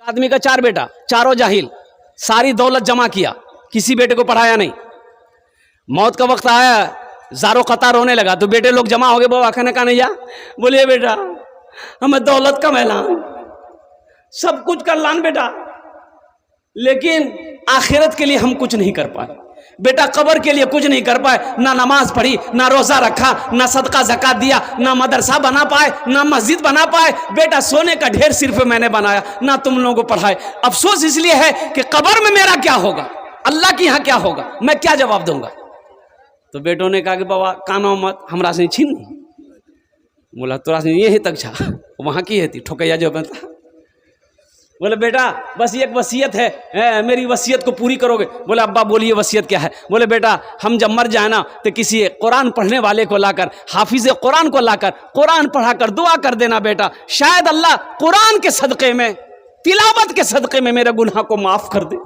आदमी का 4 बेटा, चारों जाहिल, सारी दौलत जमा किया, किसी बेटे को पढ़ाया नहीं। मौत का वक्त आया, ज़ारो कतार होने लगा तो बेटे लोग जमा हो गए। बाबा खाने का नहीं जा, बोलिए बेटा हमें दौलत का मैलान, सब कुछ कर लान बेटा, लेकिन आखिरत के लिए हम कुछ नहीं कर पाए। बेटा कब्र के लिए कुछ नहीं कर पाए, ना नमाज पढ़ी, ना रोजा रखा, ना सदका ज़कात दिया, ना मदरसा बना पाए, ना मस्जिद बना पाए। बेटा सोने का ढेर सिर्फ मैंने बनाया, ना तुम लोगों को पढ़ाए। अफसोस इसलिए है कि कब्र में मेरा क्या होगा, अल्लाह के यहाँ क्या होगा, मैं क्या जवाब दूंगा। तो बेटों ने कहा कि बाबा कानो मत, हमरा से छीन। बोला तोरा से यही तक छा, वहाँ की है थी ठोकैया जो बनता। बोले बेटा बस एक वसीयत है, मेरी वसीयत को पूरी करोगे। बोले अब्बा बोलिए वसीयत क्या है। बोले बेटा हम जब मर जाए ना तो किसी कुरान पढ़ने वाले को लाकर, हाफिज कुरान को लाकर कुरान पढ़ाकर दुआ कर देना बेटा, शायद अल्लाह कुरान के सदक़े में, तिलावत के सदक़े में मेरे गुनाह को माफ़ कर दे।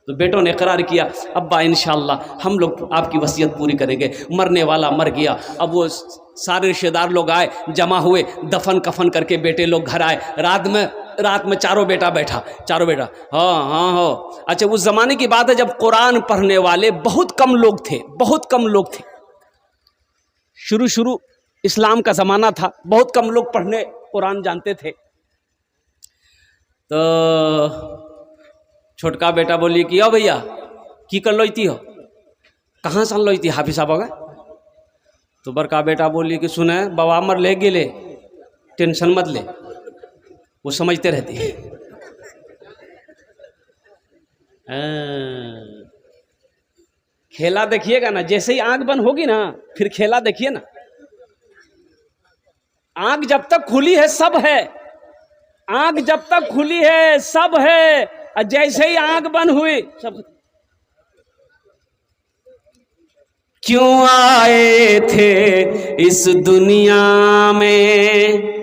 तो बेटों ने इकरार किया अब्बा इंशाअल्लाह हम लोग आपकी वसीयत पूरी करेंगे। मरने वाला मर गया। अब वो सारे रिश्तेदार लोग आए, जमा हुए, दफन कफन करके बेटे लोग घर आए। रात में चारों बेटा बैठा, चारों बेटा हाँ। अच्छा उस ज़माने की बात है जब कुरान पढ़ने वाले बहुत कम लोग थे, बहुत कम लोग थे। शुरू इस्लाम का ज़माना था, बहुत कम लोग पढ़ने कुरान जानते थे। तो छोटका बेटा बोली कि ओ भैया की कर लोती हो, कहाँ से लोती हाफिज साहब होगा। तो बड़का बेटा बोली कि सुने बाबा मर ले गेले, टेंशन मत ले, वो समझते रहती है। खेला देखिएगा ना, जैसे ही आंख बंद होगी ना फिर खेला देखिए ना। आंख जब तक खुली है सब है, आंख जब तक खुली है सब है, और जैसे ही आंख बंद हुई सब। क्यों आए थे इस दुनिया में,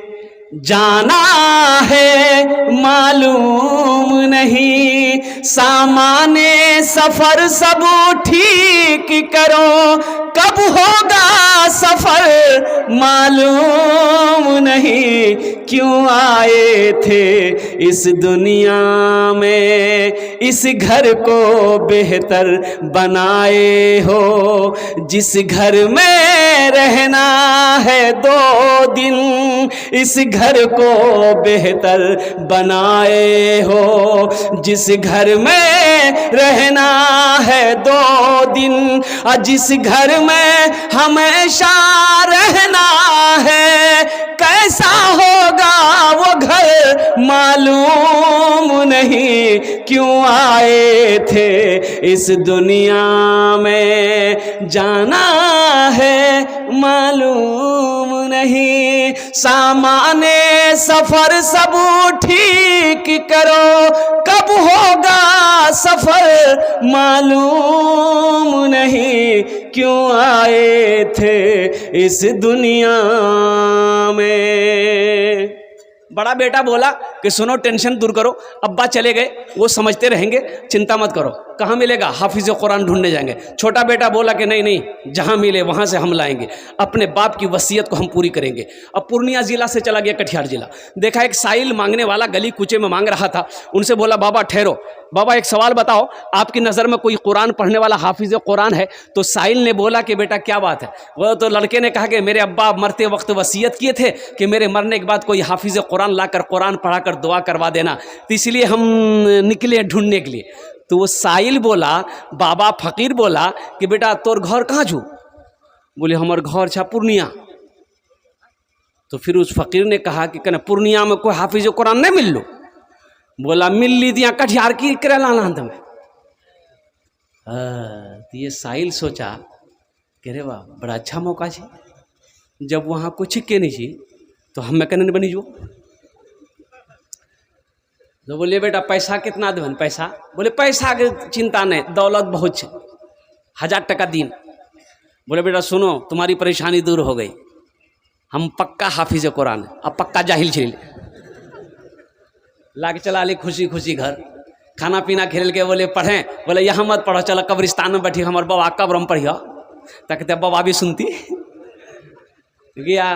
जाना है मालूम नहीं, सामाने सफर सब ठीक करो, कब होगा सफर मालूम नहीं। क्यों आए थे इस दुनिया में, इस घर को बेहतर बनाए हो, जिस घर में रहना है 2 दिन, इस घर को बेहतर बनाए हो, जिस घर में रहना है 2 दिन, और जिस घर में हमेशा रहना है, कैसा होगा वो घर मालूम नहीं। क्यों आए थे इस दुनिया में, जाना है मालूम नहीं, सामाने सफर सब ठीक करो, कब होगा सफर मालूम नहीं। क्यों आए थे इस दुनिया में। बड़ा बेटा बोला कि सुनो टेंशन दूर करो, अब्बा चले गए वो समझते रहेंगे, चिंता मत करो, कहाँ मिलेगा, हाफिज कुरान ढूंढने जाएंगे। छोटा बेटा बोला कि नहीं जहाँ मिले वहाँ से हम लाएंगे, अपने बाप की वसीयत को हम पूरी करेंगे। अब पूर्णिया जिला से चला गया कटिहार जिला, देखा एक साइल मांगने वाला गली कूचे में मांग रहा था। उनसे बोला बाबा ठहरो, बाबा एक सवाल बताओ, आपकी नज़र में कोई कुरान पढ़ने वाला हाफिज कुरान है। तो साइल ने बोला कि बेटा क्या बात है। वो तो लड़के ने कहा कि मेरे अब्बा मरते वक्त वसीयत किए थे कि मेरे मरने के बाद कोई हाफिज कुरान लाकर कुरान पढ़ाकर दुआ करवा देना, तो इसलिए हम निकले ढूंढने के लिए। तो वो साइल बोला, बाबा फकीर बोला कि बेटा तोर घर कहाँ छू। बोले हमार घर छा पूर्णिया। तो फिर उस फकीर ने कहा कि कहना पूर्णिया में कोई हाफिज कुरान नहीं मिल लो। बोला मिल ली दिया कटिहार की करे लाना तुम्हें। तो ये साहिल सोचा कि अरे वाह बड़ा अच्छा मौका है, जब वहाँ कुछ के नहीं छी तो हमें कहने बनी जो। तो बोलिए बेटा पैसा कितना देवन, पैसा। बोले पैसा के चिंता नहीं, दौलत बहुत है, 1000 टका दिन। बोले बेटा सुनो तुम्हारी परेशानी दूर हो गई, हम पक्का हाफिज कुरान अब पक्का जाहिल छिल ला के चला ली खुशी खुशी घर, खाना पीना खेल के बोले पढ़ें। बोले यहाँ मत पढ़ो, चलो कब्रिस्तान में बैठी हमारे बाबा कब्र में पढ़ियो, ताकि बाबा भी सुनती गया।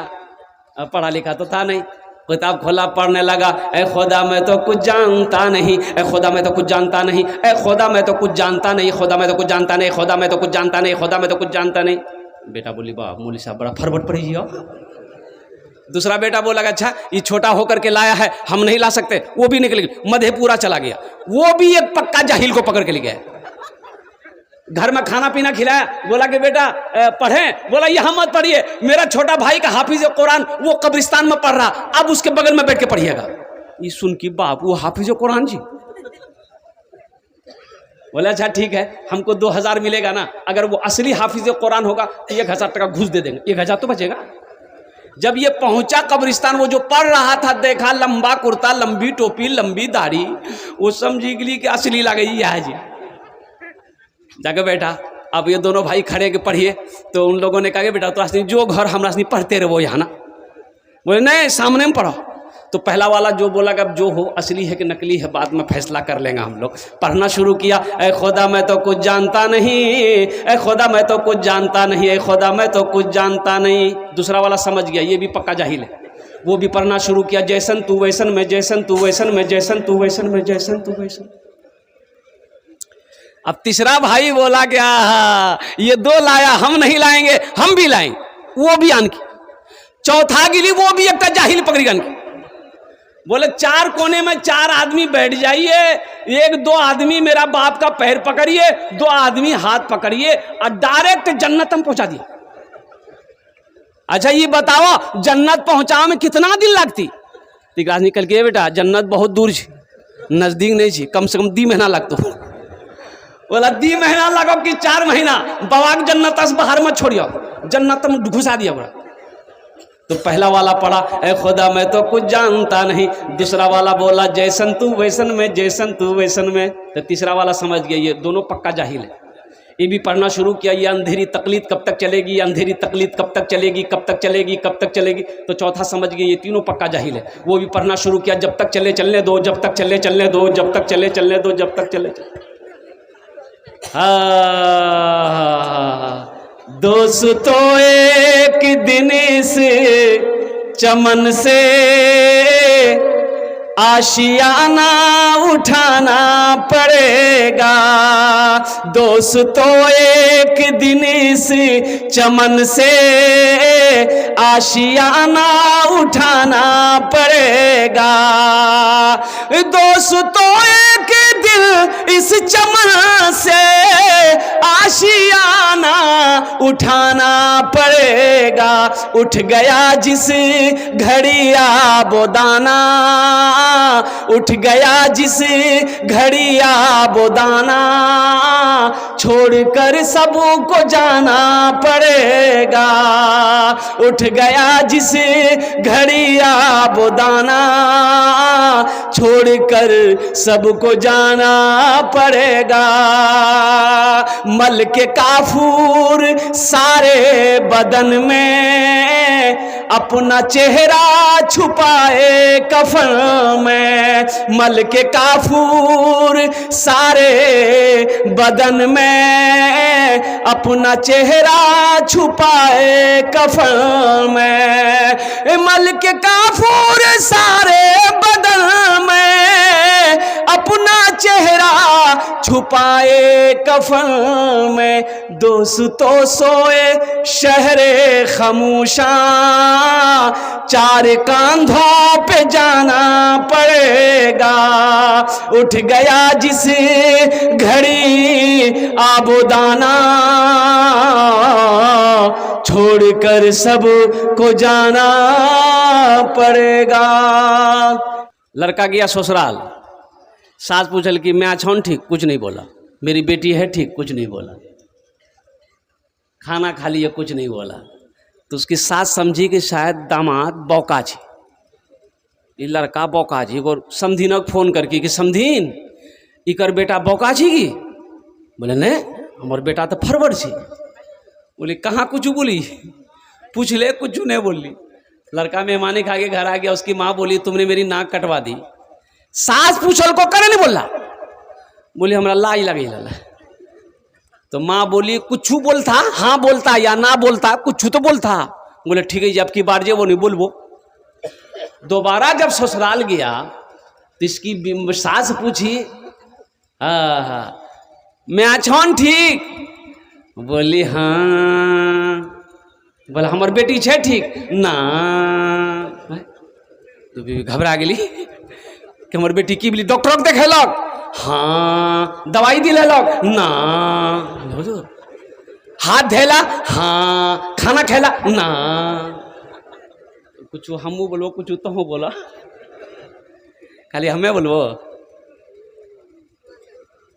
पढ़ा लिखा तो था नहीं, किताब खोला, पढ़ने लगा, ए खुदा मैं तो कुछ जानता नहीं, ए खुदा मैं तो कुछ जानता नहीं, ए खुदा मैं तो कुछ जानता नहीं, खुदा मैं तो कुछ जानता नहीं, खुदा मैं तो कुछ जानता नहीं, खुदा मैं तो कुछ जानता नहीं। बेटा बोली वाह मौलवी साहब बड़ा फरबट पड़ी हो। दूसरा बेटा बोला अच्छा ये छोटा होकर के लाया है, हम नहीं ला सकते, वो भी निकल गया, मधेपुरा चला गया, वो भी एक पक्का जाहिल को पकड़ के ले गया। घर में खाना पीना खिलाया, बोला कि बेटा पढ़ें, बोला यहाँ मत पढ़िए, मेरा छोटा भाई का हाफिज कुरान वो कब्रिस्तान में पढ़ रहा, अब उसके बगल में बैठ के पढ़िएगा। ये सुन की बाप वो हाफिज कुरान जी, बोला अच्छा ठीक है, हमको 2000 मिलेगा ना, अगर वो असली हाफिज कुरान होगा तो 1000 टका घूस दे देंगे, 1000 तो बचेगा। जब ये पहुंचा कब्रिस्तान, वो जो पढ़ रहा था देखा लंबा कुर्ता, लंबी टोपी, लंबी दाढ़ी, वो समझी गई कि असली लग गई है जी। जाके बैठा, अब ये दोनों भाई खड़े के पढ़िए, तो उन लोगों ने कहा कि बेटा तो असली जो घर हमरा असली पढ़ते रहे वो यहाँ ना, बोले नहीं सामने में पढ़ो। तो पहला वाला जो बोला कि अब जो हो असली है कि नकली है बाद में फैसला कर लेंगे हम लोग। पढ़ना शुरू किया, ए खुदा मैं तो कुछ जानता नहीं, ए खुदा मैं तो कुछ जानता नहीं, ए खुदा मैं तो कुछ जानता नहीं। दूसरा वाला समझ गया ये भी पक्का जाहिल है, वो भी पढ़ना शुरू किया, जैसन तू वैसन में, जैसन तू वैसन में, जैसन तू वैसन में, जैसन तू वैसन। अब तीसरा भाई बोला क्या ये 2 लाया, हम नहीं लाएंगे, हम भी लाएंगे, वो भी आन की। चौथा गिली, वो भी एक जाहिल पकड़ी गन की, बोले 4 कोने में 4 आदमी बैठ जाइए, 1-2 आदमी मेरा बाप का पैर पकड़िए, 2 आदमी हाथ पकड़िए और डायरेक्ट जन्नत हम पहुंचा दिए। अच्छा ये बताओ जन्नत पहुंचाओ में कितना दिन लगती? तिकराज निकल के बेटा जन्नत बहुत दूर छी, नजदीक नहीं छी, कम से कम 2 महीना लगतो। बोला 2 महीना लगो कि 4 महीना, बवाक जन्नत से बाहर मत छोड़ियो, जन्नत में घुसा दिया बोला। तो पहला वाला पढ़ा, ए खुदा मैं तो कुछ जानता नहीं। दूसरा वाला बोला जैसन तू वैसन में, जैसन तू वैसन में। तो तीसरा वाला समझ गया ये दोनों पक्का जाहिल है। ये भी पढ़ना शुरू किया, ये अंधेरी तकलीद कब तक चलेगी, अंधेरी तकलीद कब तक चलेगी, कब तक चलेगी, कब तक चलेगी। तो चौथा समझ गया ये तीनों पक्का जाहिल है। वो भी पढ़ना शुरू किया, जब तक चले चलने दो, जब तक चले चलने दो, जब तक चले चलने दो, जब तक चले चलने। दोस्तों एक दिन से चमन से आशियाना उठाना पड़ेगा। दोस्तों एक दिन से चमन से आशियाना उठाना पड़ेगा। दोस्तों एक दिन इस चमन से आशियाना उठाना पड़ेगा। उठ गया जिस घड़िया बोदाना, उठ गया जिस घड़िया बोदाना, छोड़कर सबको जाना पड़ेगा। उठ गया जिस घड़िया बोदाना, छोड़कर सबको जाना पड़ेगा। मल के काफूर सारे बदन में, अपना चेहरा छुपाए कफन में। मल के काफूर सारे बदन में, अपना चेहरा छुपाए कफन में। मल के काफूर सारे बदन में, अपना चेहरा छुपाए कफन में। दोस्तों सोए शहरे खामोशा, 4 कांधों पे जाना पड़ेगा। उठ गया जिस घड़ी आबोदाना, छोड़कर सब को जाना पड़ेगा। लड़का गया ससुराल, सास पूछल कि मैं अच्छा हूँ, ठीक, कुछ नहीं बोला। मेरी बेटी है, ठीक, कुछ नहीं बोला। खाना खा लिया, कुछ नहीं बोला। तो उसकी सास समझी कि शायद दामाद बौका छे, ये लड़का बौका छी। एगो समधीन फोन करके कि समधीन इकर बेटा बौका छी की? बोले नहीं हमार बेटा तो फरवर छी। बोली कहाँ कुछ बोली? पूछ ले, कुछ नहीं बोली। लड़का मेहमानी खा के घर आ गया, उसकी माँ बोली तुमने मेरी नाक कटवा दी। सास पूछल को करे नहीं बोला, बोली हमरा लाई लगे ला। तो माँ बोली कुछ बोलता, हाँ बोलता या ना बोलता, कुछ तो बोलता। बोले ठीक है जी, अब की बार जे वो नहीं बोलबो। दोबारा जब ससुराल गया तो इसकी सास पूछी, हाँ मैं छौन ठीक? बोली हाँ। बोला हमार बेटी छे ठीक ना? तो बीवी घबरा गेली कि हमर बेटी की बोली डॉक्टर देखेलक? हाँ। दवाई दिलेलक? ना। हाथ धोला? हाँ। खाना खेला? ना। कुछ हमू बोलो कुछ तो हो बोला, खाली हमें बोलो।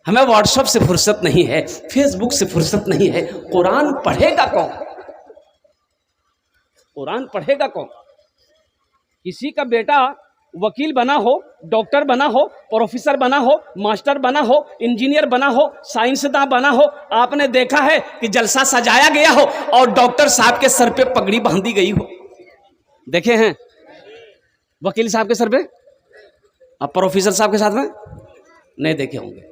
हमें व्हाट्सएप से फुर्सत नहीं है, फेसबुक से फुर्सत नहीं है। कुरान पढ़ेगा कौन? कुरान पढ़ेगा कौन? किसी का बेटा वकील बना हो, डॉक्टर बना हो, प्रोफेसर बना हो, मास्टर बना हो, इंजीनियर बना हो, साइंसदान बना हो, आपने देखा है कि जलसा सजाया गया हो और डॉक्टर साहब के सर पे पगड़ी बांधी गई हो? देखे हैं वकील साहब के सर पे? अब प्रोफेसर साहब के साथ में नहीं देखे होंगे।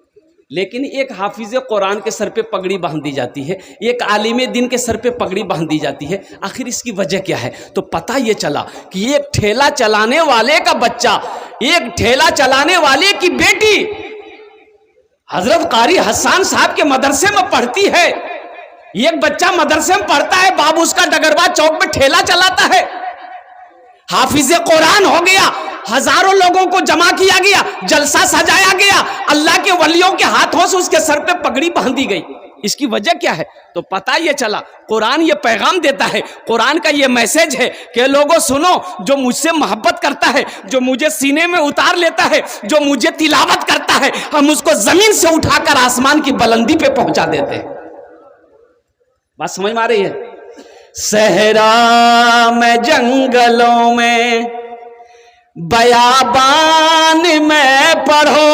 लेकिन एक हाफिज कुरान के सर पे पगड़ी बांध दी जाती है, एक आलिम दिन के सर पे पगड़ी बांध दी जाती है। आखिर इसकी वजह क्या है? तो पता ये चला कि एक ठेला चलाने वाले का बच्चा, एक ठेला चलाने वाले की बेटी हजरत कारी हसन साहब के मदरसे में पढ़ती है। एक बच्चा मदरसे में पढ़ता है, बाबू उसका डगरवा चौक में ठेला चलाता है। हाफिज कुरान हो गया, हजारों लोगों को जमा किया गया, जलसा सजाया गया, अल्लाह के वलियों के हाथों से उसके सर पे पगड़ी बांधी गई। इसकी वजह क्या है? तो पता ये चला कुरान ये पैगाम देता है, कुरान का ये मैसेज है कि लोगों सुनो, जो मुझसे मोहब्बत करता है, जो मुझे सीने में उतार लेता है, जो मुझे तिलावत करता है, हम उसको जमीन से उठाकर आसमान की बुलंदी पे पहुंचा देते हैं। बात समझ में आ रही है? सहरा में जंगलों में बयाबान में पढ़ो,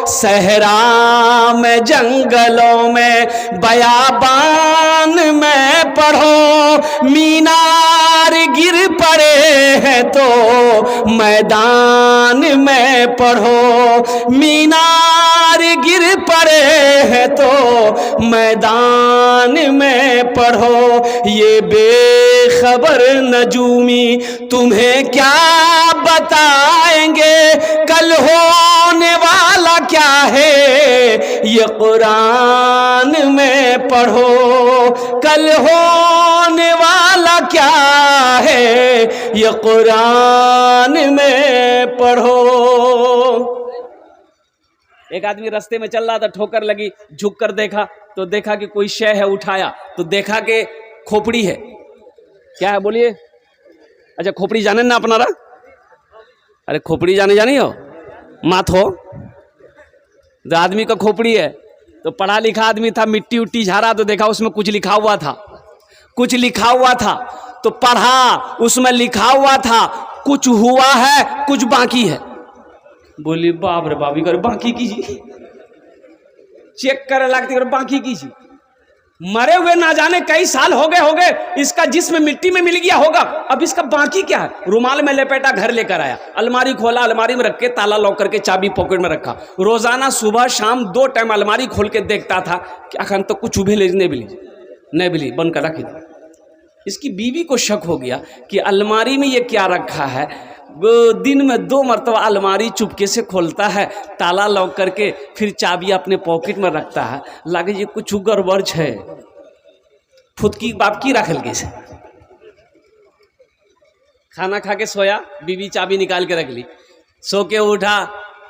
सहरा में जंगलों में बयाबान में पढ़ो, मीनार गिर पड़े हैं तो मैदान में पढ़ो, मीनार गिर पड़े हैं तो मैदान में पढ़ो। ये बेखबर नजूमी तुम्हें क्या बताएंगे, कल होने वाला क्या है ये कुरान में पढ़ो, कल होने वाला क्या है ये कुरान में पढ़ो। एक आदमी रास्ते में चल रहा था, ठोकर लगी, झुक कर देखा तो देखा कि कोई शय है, उठाया तो देखा कि खोपड़ी है। क्या है बोलिए? अच्छा खोपड़ी जाने ना अपनारा? अरे खोपड़ी जानी हो? माथ हो तो आदमी का खोपड़ी है। तो पढ़ा लिखा आदमी था, मिट्टी उट्टी झाड़ा तो देखा उसमें कुछ लिखा हुआ था, कुछ लिखा हुआ था तो पढ़ा, उसमें लिखा हुआ था कुछ हुआ है कुछ बाकी है। बोली बाप रे बाप, कर बाकी कीजिए, चेक करे लगती बाकी कीजिए। मरे हुए ना जाने कई साल हो गए, इसका जिस्म मिट्टी में मिल गया होगा, अब इसका बाकी क्या है? रुमाल में लपेटा, घर लेकर आया, अलमारी खोला, अलमारी में रख के ताला लॉक करके चाबी पॉकेट में रखा। रोजाना सुबह शाम 2 टाइम अलमारी खोल के देखता था कि अखन तो कुछ उभे नहीं बिली बंद कर रखी। इसकी बीवी को शक हो गया कि अलमारी में ये क्या रखा है। वो दिन में 2 मरतबा अलमारी चुपके से खोलता है, ताला लॉक करके, फिर चाबी अपने पॉकेट में रखता है। लगे ये कुछ गड़बड़ है, फुदकी बाप की रखल के से। खाना खा के सोया, बीवी चाबी निकाल के रख ली, सो के उठा,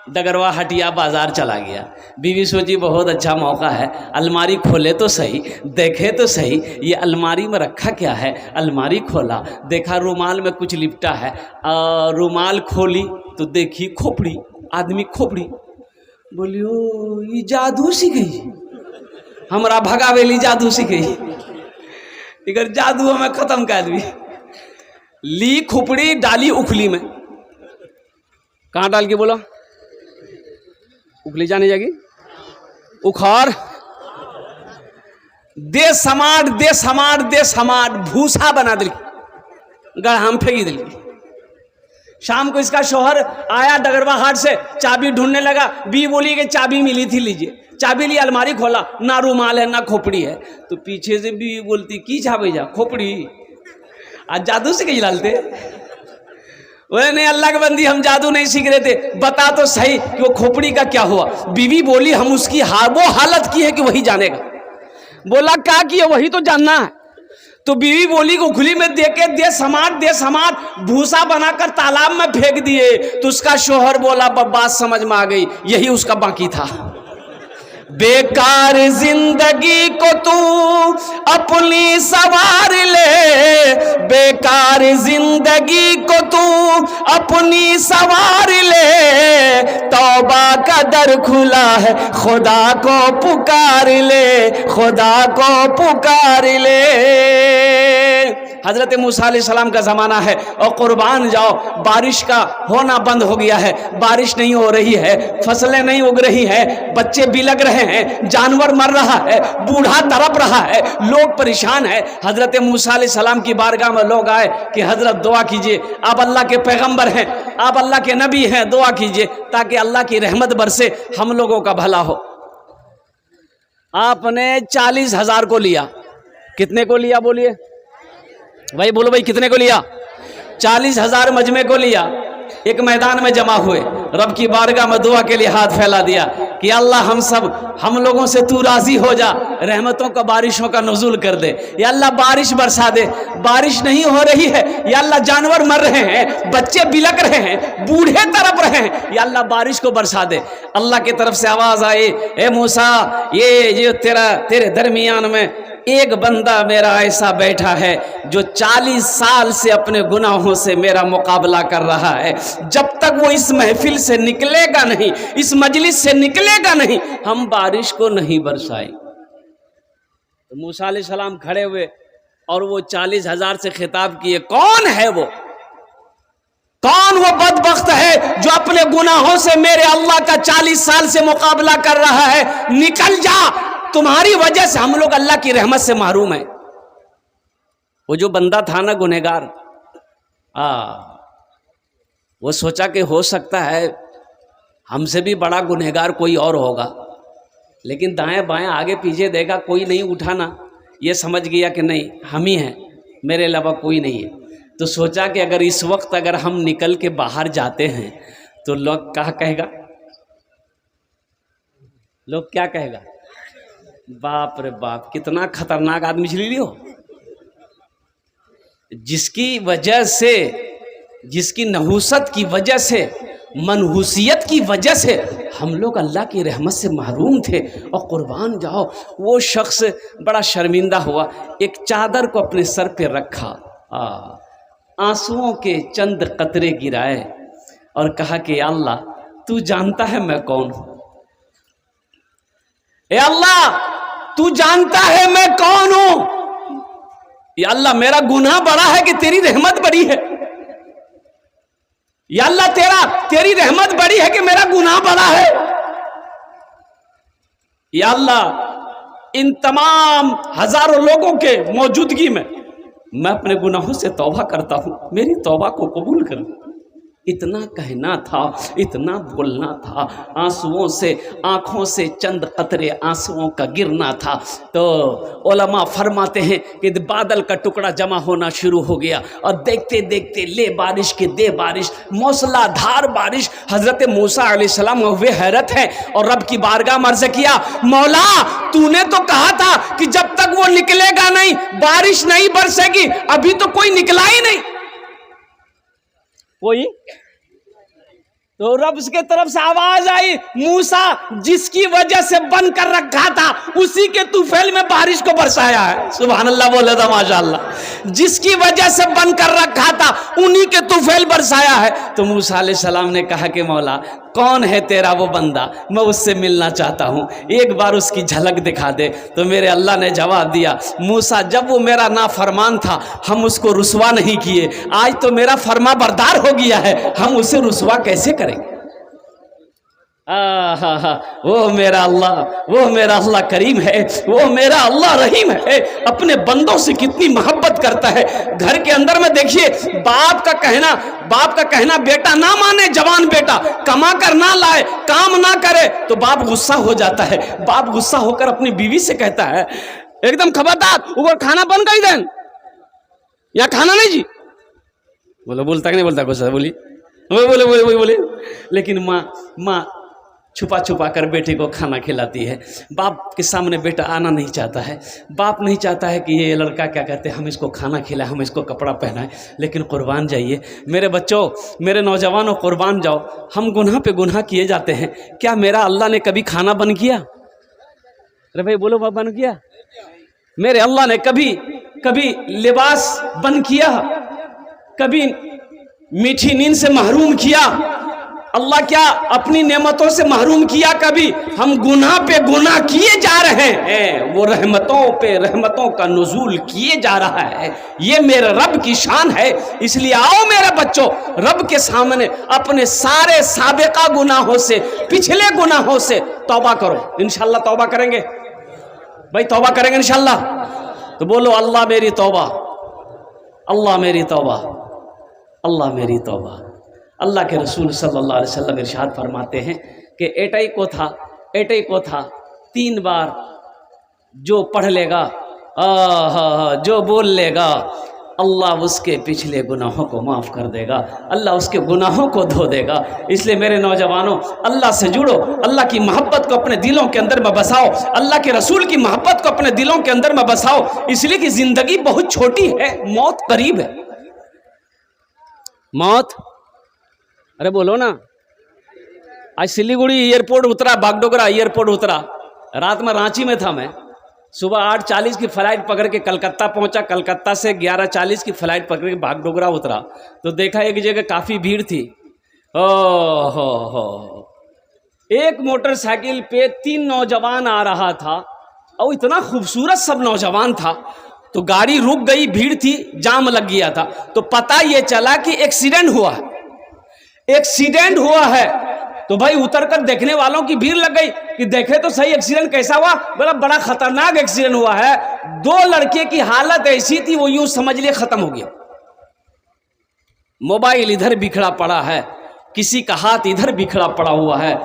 डगरवा हटिया बाजार चला गया। बीवी सोची बहुत अच्छा मौका है, अलमारी खोले तो सही, देखे तो सही ये अलमारी में रखा क्या है। अलमारी खोला, देखा रुमाल में कुछ लिपटा है, रुमाल खोली तो देखी खोपड़ी, आदमी खोपड़ी। बोली ओ ये जादू सीखी, हमारा भगावेली जादू सीखी, इधर जादू हमें खत्म कर दी। ली खोपड़ी डाली उखली में, कहाँ डाल के बोला? उखली जाने जाएगी, उखाड़ दे समाट दे समाट दे समाट, भूसा बना दिल, गढ़ाम फेंकी दिल। शाम को इसका शौहर आया डगरवा हाट से, चाबी ढूंढने लगा। बी बोली कि चाबी मिली थी, लीजिए। चाबी ली, अलमारी खोला, ना रुमाल है ना खोपड़ी है। तो पीछे से बी बोलती की छापे जा खोपड़ी, आज जादू से कहीं डालते। बोले नहीं अल्लाह के बंदी हम जादू नहीं सीख रहे थे, बता तो सही कि वो खोपड़ी का क्या हुआ। बीवी बोली हम उसकी वो हालत की है कि वही जानेगा। बोला क्या किया वही तो जानना है। तो बीवी बोली को खुली में देके दे समाट भूसा बनाकर तालाब में फेंक दिए। तो उसका शोहर बोला बात समझ में आ गई, यही उसका बाकी था। बेकार जिंदगी को तू अपनी सवार ले, बेकार जिंदगी को तू अपनी सवार ले, तौबा का दर खुला है खुदा को पुकार ले, खुदा को पुकार ले। हजरत मूसा अलैहिस्सलाम का ज़माना है और कुर्बान जाओ, बारिश का होना बंद हो गया है, बारिश नहीं हो रही है, फसलें नहीं उग रही हैं, बच्चे बिलग रहे हैं, जानवर मर रहा है, बूढ़ा तड़प रहा है, लोग परेशान है। हजरत मूसा अलैहिस्सलाम की बारगाह में लोग आए कि हजरत दुआ कीजिए, आप अल्लाह के पैगंबर हैं, आप अल्लाह के नबी हैं, दुआ कीजिए ताकि अल्लाह की रहमत बरसे, हम लोगों का भला हो। आपने 40,000 को लिया, कितने को लिया बोलिए भाई, बोलो भाई कितने को लिया? 40,000 मजमे को लिया। एक मैदान में जमा हुए, रब की बारगाह में दुआ के लिए हाथ फैला दिया कि अल्लाह हम लोगों से तू राजी हो जा, रहमतों का बारिशों का नुज़ूल कर दे, या अल्लाह बारिश बरसा दे। बारिश नहीं हो रही है, या अल्लाह जानवर मर रहे हैं, बच्चे बिलक रहे हैं, बूढ़े तड़प रहे हैं, या अल्लाह बारिश को बरसा दे। अल्लाह की तरफ से आवाज आई, ए मूसा, ये तेरे दरमियान में एक बंदा मेरा ऐसा बैठा है जो 40 साल से अपने गुनाहों से मेरा मुकाबला कर रहा है, जब तक वो इस महफिल से निकलेगा नहीं, इस मजलिस से निकलेगा नहीं, हम बारिश को नहीं बरसाएं। तो मूसा अलैहिस्सलाम खड़े हुए और वो 40,000 से खिताब किए, कौन है वो? कौन वो बदबख्त है जो अपने गुनाहों से मेरे अल्लाह का 40 साल से मुकाबला कर रहा है? निकल जा, तुम्हारी वजह से हम लोग अल्लाह की रहमत से महरूम है। वो जो बंदा था ना गुनहगार, वो सोचा कि हो सकता है हमसे भी बड़ा गुनहगार कोई और होगा, लेकिन दाएं बाएं आगे पीछे देखा कोई नहीं उठाना, ये समझ गया कि नहीं हम ही हैं, मेरे अलावा कोई नहीं है। तो सोचा कि अगर इस वक्त अगर हम निकल के बाहर जाते हैं तो लोग क्या कहेगा, लोग क्या कहेगा? बाप रे बाप, कितना खतरनाक आदमी चली लियो, जिसकी वजह से, जिसकी नहुसत की वजह से, मनहूसियत की वजह से हम लोग अल्लाह की रहमत से महरूम थे। और कुर्बान जाओ, वो शख्स बड़ा शर्मिंदा हुआ, एक चादर को अपने सर पे रखा, आंसुओं के चंद कतरे गिराए और कहा कि अल्लाह तू जानता है मैं कौन हूं, ए अल्लाह तू जानता है मैं कौन हूं। या अल्लाह मेरा गुनाह बड़ा है कि तेरी रहमत बड़ी है? या अल्लाह तेरी रहमत बड़ी है कि मेरा गुनाह बड़ा है? या अल्लाह इन तमाम हजारों लोगों के मौजूदगी में मैं अपने गुनाहों से तौबा करता हूं, मेरी तौबा को कबूल कर। इतना कहना था, इतना बोलना था, आंसुओं से, आंखों से चंद कतरे आंसुओं का गिरना था। तो उलमा फरमाते हैं कि बादल का टुकड़ा जमा होना शुरू हो गया और देखते देखते ले बारिश के दे बारिश, मौसलाधार बारिश। हजरत मूसा अलैहिस्सलाम वे हैरत है और रब की बारगाह में अर्ज़ किया, मौला तूने तो कहा था कि जब तक वो निकलेगा नहीं बारिश नहीं बरसेगी, अभी तो कोई निकला ही नहीं कोई। तो रब की तरफ से आवाज आई, मूसा जिसकी वजह से बंद कर रखा था उसी के तूफैल में बारिश को बरसाया है। सुभान अल्लाह बोले था माशाअल्लाह। जिसकी वजह से बंद कर रखा था उन्हीं के तूफैल बरसाया है। तो मूसा अलैहिस्सलाम ने कहा कि मौला कौन है तेरा वो बंदा, मैं उससे मिलना चाहता हूँ, एक बार उसकी झलक दिखा दे। तो मेरे अल्लाह ने जवाब दिया, मूसा जब वो मेरा नाफरमान था हम उसको रुसवा नहीं किए, आज तो मेरा फरमा बरदार हो गया है, हम उसे रुसवा कैसे करेंगे? वो मेरा अल्लाह करीम है, वो मेरा अल्लाह रहीम है, अपने बंदों से कितनी मोहब्बत करता है। घर के अंदर में देखिए बाप का कहना बेटा ना माने, जवान बेटा कमा कर ना लाए, काम ना करे तो बाप गुस्सा हो जाता है। बाप गुस्सा होकर अपनी बीवी से कहता है, एकदम खबरदार ऊपर खाना बन गई देन, या खाना नहीं जी, बोलो बोलता कि नहीं बोलता कुछ बोली बोले बोले बोले बोले। लेकिन माँ छुपा छुपा कर बेटे को खाना खिलाती है। बाप के सामने बेटा आना नहीं चाहता है। बाप नहीं चाहता है कि ये लड़का क्या कहते हैं हम इसको खाना खिलाएं, हम इसको कपड़ा पहनाएं। लेकिन कुर्बान जाइए मेरे बच्चों, मेरे नौजवानों, कुर्बान जाओ। हम गुनाह पे गुनाह किए जाते हैं। क्या मेरा अल्लाह ने कभी खाना बंद किया? अरे भाई बोलो बाप, बंद किया? मेरे अल्लाह ने कभी लिबास बंद किया? कभी मीठी नींद से महरूम किया? अल्लाह क्या अपनी नेमतों से महरूम किया कभी? हम गुनाह पे गुनाह किए जा रहे हैं, वो रहमतों पे रहमतों का नुज़ूल किए जा रहा है। ये मेरे रब की शान है। इसलिए आओ मेरे बच्चों, रब के सामने अपने सारे साबिका गुनाहों से, पिछले गुनाहों से तौबा करो। इंशाल्लाह तौबा करेंगे भाई, तौबा करेंगे इंशाल्लाह। तो बोलो अल्लाह मेरी तौबा, अल्लाह मेरी तौबा, अल्लाह मेरी तौबा। अल्लाह के रसूल सल्लल्लाहु अलैहि वसल्लम इरशाद फरमाते हैं कि एटई को था 3 बार जो पढ़ लेगा, जो बोल लेगा, अल्लाह उसके पिछले गुनाहों को माफ़ कर देगा, अल्लाह उसके गुनाहों को धो देगा। इसलिए मेरे नौजवानों, अल्लाह से जुड़ो, अल्लाह की मोहब्बत को अपने दिलों के अंदर में बसाओ, अल्लाह के रसूल की मोहब्बत को अपने दिलों के अंदर में बसाओ। इसलिए कि ज़िंदगी बहुत छोटी है, मौत करीब है। मौत, अरे बोलो ना। आज सिलीगुड़ी एयरपोर्ट उतरा, बागडोगरा एयरपोर्ट उतरा, रात में रांची में था मैं। सुबह 8:40 की फ़्लाइट पकड़ के कलकत्ता पहुंचा, कलकत्ता से 11:40 की फ़्लाइट पकड़ के बागडोगरा उतरा तो देखा एक जगह काफ़ी भीड़ थी। हो एक मोटरसाइकिल पे 3 नौजवान आ रहा था और इतना खूबसूरत सब नौजवान था। तो गाड़ी रुक गई, भीड़ थी, जाम लग गया था। तो पता ये चला कि एक्सीडेंट हुआ है, एक्सीडेंट हुआ है। तो भाई उतर कर देखने वालों की भीड़ लग गई कि देखे तो सही एक्सीडेंट कैसा हुआ। बोला बड़ा खतरनाक एक्सीडेंट हुआ है, 2 लड़के की हालत ऐसी थी वो यूं समझ लिए खत्म हो गया। मोबाइल इधर बिखरा पड़ा है, किसी का हाथ इधर बिखरा पड़ा हुआ है,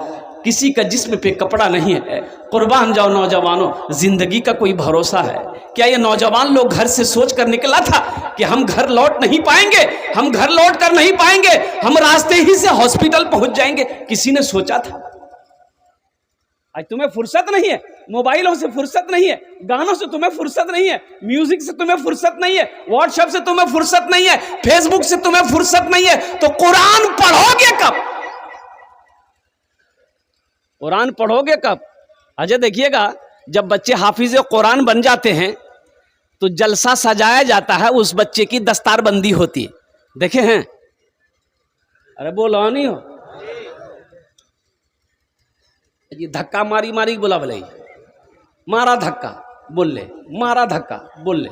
किसी का जिस्म पे कपड़ा नहीं है। कुर्बान जाओ नौजवानों, जिंदगी का कोई भरोसा है क्या? ये नौजवान लोग घर से सोच कर निकला था कि हम घर लौट नहीं पाएंगे, हम घर लौट कर नहीं पाएंगे, हम रास्ते ही से हॉस्पिटल पहुंच जाएंगे? किसी ने सोचा था? आज तुम्हें फुर्सत नहीं है, मोबाइलों से फुर्सत नहीं है, गानों से तुम्हें फुर्सत नहीं है, म्यूजिक से तुम्हें फुर्सत नहीं है, व्हाट्सएप से तुम्हें फुर्सत नहीं है, फेसबुक से तुम्हें फुर्सत नहीं है, तो कुरान पढ़ोगे कब? कुरान पढ़ोगे कब? अजय देखिएगा, जब बच्चे हाफिज कुरान बन जाते हैं तो जलसा सजाया जाता है, उस बच्चे की दस्तारबंदी होती है। देखे हैं? अरे बोलो नहीं हो, ये धक्का मारी मारी बोला भले, मारा धक्का बोल ले, मारा धक्का बोल ले।